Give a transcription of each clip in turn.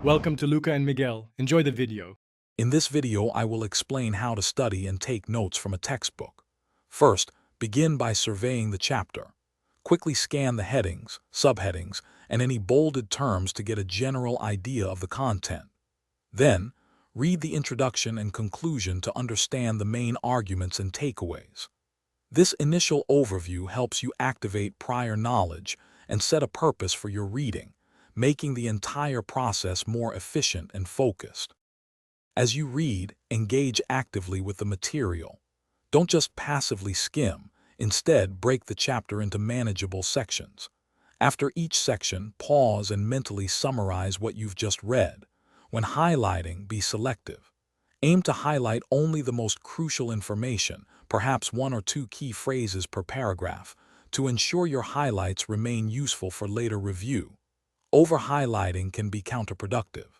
Welcome to Luca and Miguel. Enjoy the video. In this video, I will explain how to study and take notes from a textbook. First, begin by surveying the chapter. Quickly scan the headings, subheadings, and any bolded terms to get a general idea of the content. Then, read the introduction and conclusion to understand the main arguments and takeaways. This initial overview helps you activate prior knowledge and set a purpose for your reading, making the entire process more efficient and focused. As you read, engage actively with the material. Don't just passively skim. Instead, break the chapter into manageable sections. After each section, pause and mentally summarize what you've just read. When highlighting, be selective. Aim to highlight only the most crucial information, perhaps one or two key phrases per paragraph, to ensure your highlights remain useful for later review. Over-highlighting can be counterproductive.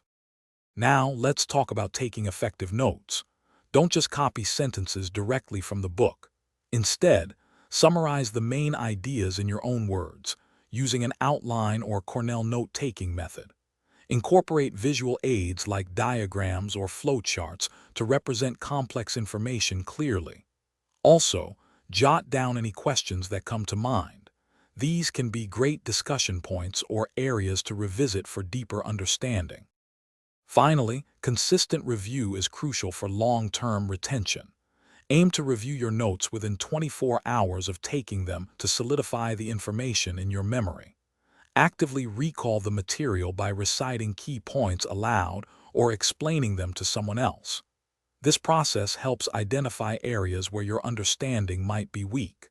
Now, let's talk about taking effective notes. Don't just copy sentences directly from the book. Instead, summarize the main ideas in your own words, using an outline or Cornell note-taking method. Incorporate visual aids like diagrams or flowcharts to represent complex information clearly. Also, jot down any questions that come to mind. These can be great discussion points or areas to revisit for deeper understanding. Finally, consistent review is crucial for long-term retention. Aim to review your notes within 24 hours of taking them to solidify the information in your memory. Actively recall the material by reciting key points aloud or explaining them to someone else. This process helps identify areas where your understanding might be weak.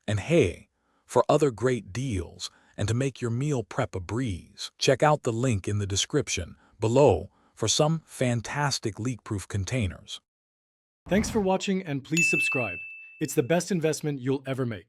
And hey, for other great deals and to make your meal prep a breeze, check out the link in the description below for some fantastic leak-proof containers. Thanks for watching and please subscribe. It's the best investment you'll ever make.